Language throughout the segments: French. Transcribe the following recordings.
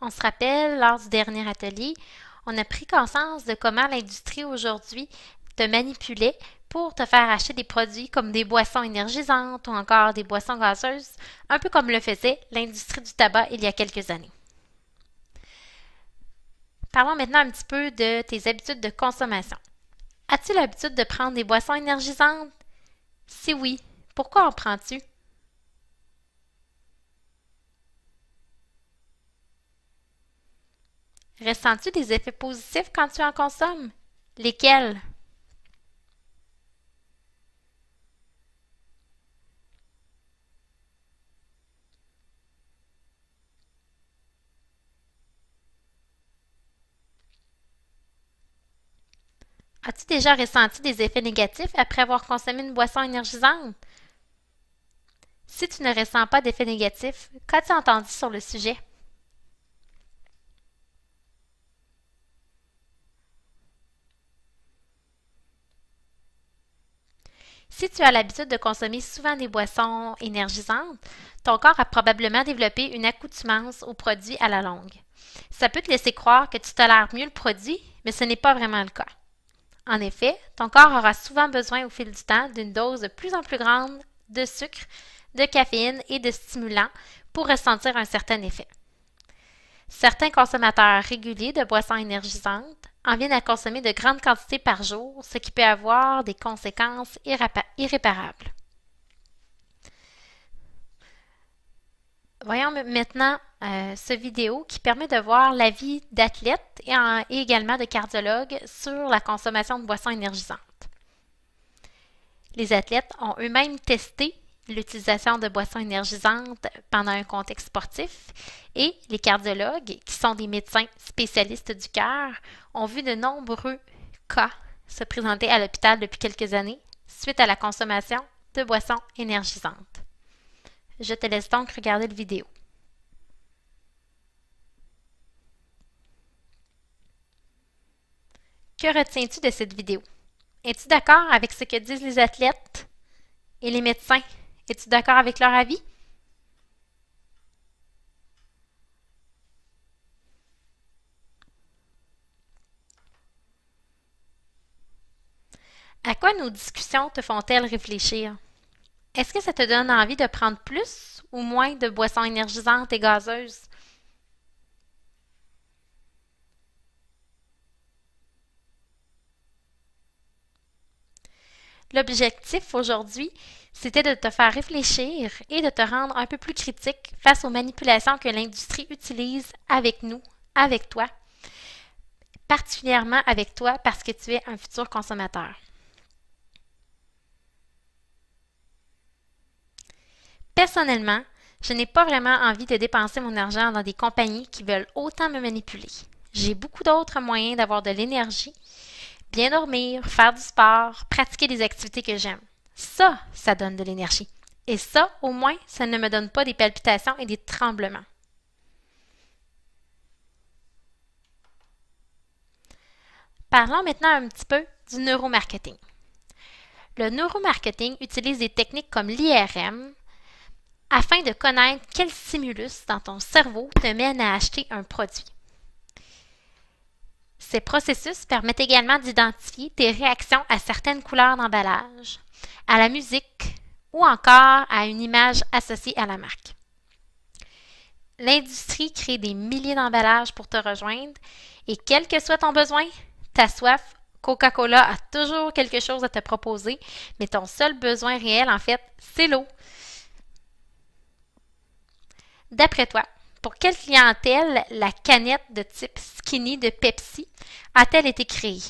On se rappelle, lors du dernier atelier, on a pris conscience de comment l'industrie aujourd'hui te manipulait pour te faire acheter des produits comme des boissons énergisantes ou encore des boissons gazeuses, un peu comme le faisait l'industrie du tabac il y a quelques années. Parlons maintenant un petit peu de tes habitudes de consommation. As-tu l'habitude de prendre des boissons énergisantes? Si oui, pourquoi en prends-tu? Ressens-tu des effets positifs quand tu en consommes? Lesquels? As-tu déjà ressenti des effets négatifs après avoir consommé une boisson énergisante? Si tu ne ressens pas d'effets négatifs, qu'as-tu entendu sur le sujet? Si tu as l'habitude de consommer souvent des boissons énergisantes, ton corps a probablement développé une accoutumance au produit à la longue. Ça peut te laisser croire que tu tolères mieux le produit, mais ce n'est pas vraiment le cas. En effet, ton corps aura souvent besoin au fil du temps d'une dose de plus en plus grande de sucre, de caféine et de stimulants pour ressentir un certain effet. Certains consommateurs réguliers de boissons énergisantes en viennent à consommer de grandes quantités par jour, ce qui peut avoir des conséquences irréparables. Voyons maintenant ce vidéo qui permet de voir l'avis d'athlètes et également de cardiologues sur la consommation de boissons énergisantes. Les athlètes ont eux-mêmes testé l'utilisation de boissons énergisantes pendant un contexte sportif et les cardiologues, qui sont des médecins spécialistes du cœur, ont vu de nombreux cas se présenter à l'hôpital depuis quelques années suite à la consommation de boissons énergisantes. Je te laisse donc regarder la vidéo. Que retiens-tu de cette vidéo? Es-tu d'accord avec ce que disent les athlètes et les médecins? Es-tu d'accord avec leur avis? À quoi nos discussions te font-elles réfléchir? Est-ce que ça te donne envie de prendre plus ou moins de boissons énergisantes et gazeuses? L'objectif aujourd'hui, c'était de te faire réfléchir et de te rendre un peu plus critique face aux manipulations que l'industrie utilise avec nous, avec toi, particulièrement avec toi parce que tu es un futur consommateur. Personnellement, je n'ai pas vraiment envie de dépenser mon argent dans des compagnies qui veulent autant me manipuler. J'ai beaucoup d'autres moyens d'avoir de l'énergie, bien dormir, faire du sport, pratiquer des activités que j'aime. Ça donne de l'énergie. Et ça, au moins, ça ne me donne pas des palpitations et des tremblements. Parlons maintenant un petit peu du neuromarketing. Le neuromarketing utilise des techniques comme l'IRM afin de connaître quel stimulus dans ton cerveau te mène à acheter un produit. Ces processus permettent également d'identifier tes réactions à certaines couleurs d'emballage, à la musique ou encore à une image associée à la marque. L'industrie crée des milliers d'emballages pour te rejoindre et quel que soit ton besoin, ta soif, Coca-Cola a toujours quelque chose à te proposer, mais ton seul besoin réel, en fait, c'est l'eau. D'après toi, pour quelle clientèle la canette de type skinny de Pepsi a-t-elle été créée?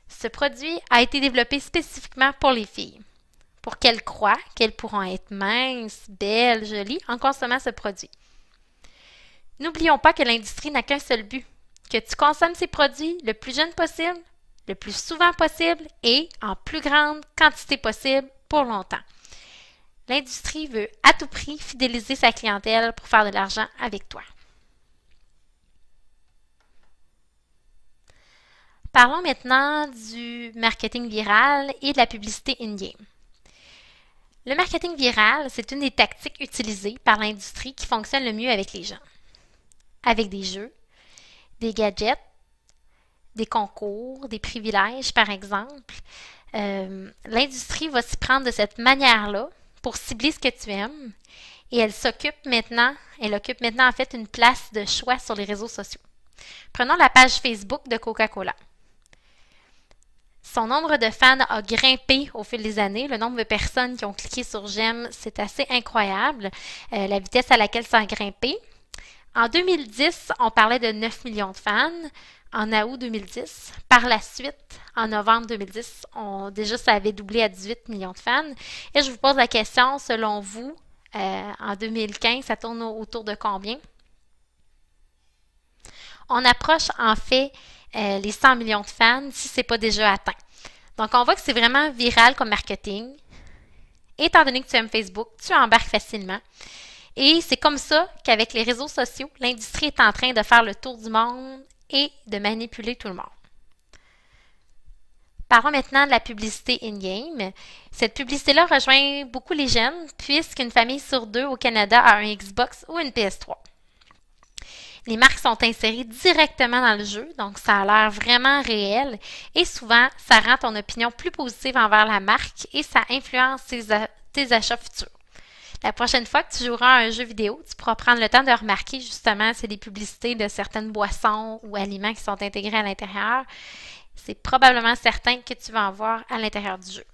Ce produit a été développé spécifiquement pour les filles, pour qu'elles croient qu'elles pourront être minces, belles, jolies en consommant ce produit. N'oublions pas que l'industrie n'a qu'un seul but, que tu consommes ces produits le plus jeune possible, le plus souvent possible et en plus grande quantité possible pour longtemps. L'industrie veut à tout prix fidéliser sa clientèle pour faire de l'argent avec toi. Parlons maintenant du marketing viral et de la publicité in-game. Le marketing viral, c'est une des tactiques utilisées par l'industrie qui fonctionne le mieux avec les gens. Avec des jeux, des gadgets, des concours, des privilèges, par exemple. L'industrie va s'y prendre de cette manière-là pour cibler ce que tu aimes et elle occupe maintenant en fait une place de choix sur les réseaux sociaux. Prenons la page Facebook de Coca-Cola. Son nombre de fans a grimpé au fil des années. Le nombre de personnes qui ont cliqué sur j'aime, c'est assez incroyable. La vitesse à laquelle ça a grimpé. En 2010, on parlait de 9 millions de fans. En août 2010. Par la suite, en novembre 2010, déjà ça avait doublé à 18 millions de fans. Et je vous pose la question, selon vous, en 2015, ça tourne autour de combien? On approche en fait les 100 millions de fans si ce n'est pas déjà atteint. Donc, on voit que c'est vraiment viral comme marketing. Étant donné que tu aimes Facebook, tu embarques facilement. Et c'est comme ça qu'avec les réseaux sociaux, l'industrie est en train de faire le tour du monde et de manipuler tout le monde. Parlons maintenant de la publicité in-game. Cette publicité-là rejoint beaucoup les jeunes puisqu'une famille sur deux au Canada a un Xbox ou une PS3. Les marques sont insérées directement dans le jeu, donc ça a l'air vraiment réel et souvent, ça rend ton opinion plus positive envers la marque et ça influence tes achats futurs. La prochaine fois que tu joueras à un jeu vidéo, tu pourras prendre le temps de remarquer justement c'est des publicités de certaines boissons ou aliments qui sont intégrés à l'intérieur. C'est probablement certain que tu vas en voir à l'intérieur du jeu.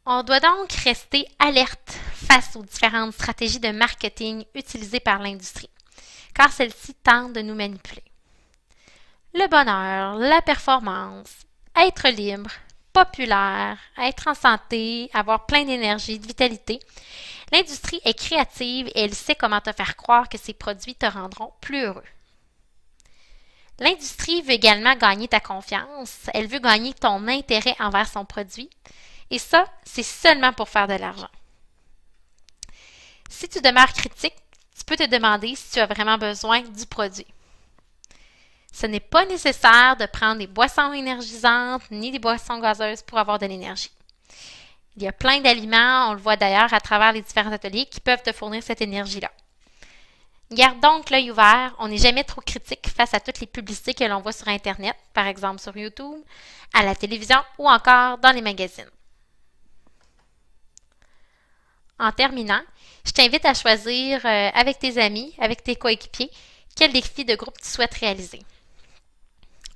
On doit donc rester alerte face aux différentes stratégies de marketing utilisées par l'industrie, car celles-ci tentent de nous manipuler. Le bonheur, la performance, être libre, populaire, être en santé, avoir plein d'énergie, de vitalité. L'industrie est créative et elle sait comment te faire croire que ces produits te rendront plus heureux. L'industrie veut également gagner ta confiance, elle veut gagner ton intérêt envers son produit, et ça, c'est seulement pour faire de l'argent. Si tu demeures critique, tu peux te demander si tu as vraiment besoin du produit. Ce n'est pas nécessaire de prendre des boissons énergisantes ni des boissons gazeuses pour avoir de l'énergie. Il y a plein d'aliments, on le voit d'ailleurs à travers les différents ateliers, qui peuvent te fournir cette énergie-là. Garde donc l'œil ouvert, on n'est jamais trop critique face à toutes les publicités que l'on voit sur Internet, par exemple sur YouTube, à la télévision ou encore dans les magazines. En terminant, je t'invite à choisir avec tes amis, avec tes coéquipiers, quel défi de groupe tu souhaites réaliser.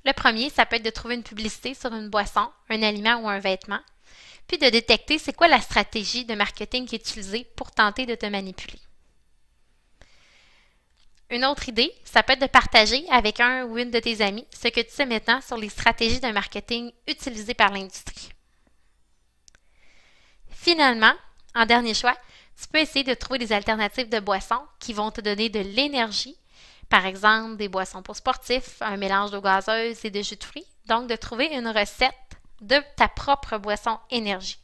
Le premier, ça peut être de trouver une publicité sur une boisson, un aliment ou un vêtement, puis de détecter c'est quoi la stratégie de marketing qui est utilisée pour tenter de te manipuler. Une autre idée, ça peut être de partager avec un ou une de tes amis ce que tu sais maintenant sur les stratégies de marketing utilisées par l'industrie. Finalement, en dernier choix, tu peux essayer de trouver des alternatives de boissons qui vont te donner de l'énergie. Par exemple, des boissons pour sportifs, un mélange d'eau gazeuse et de jus de fruits. Donc, de trouver une recette de ta propre boisson énergie.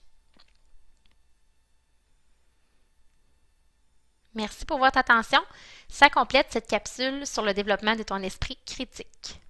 Merci pour votre attention. Ça complète cette capsule sur le développement de ton esprit critique.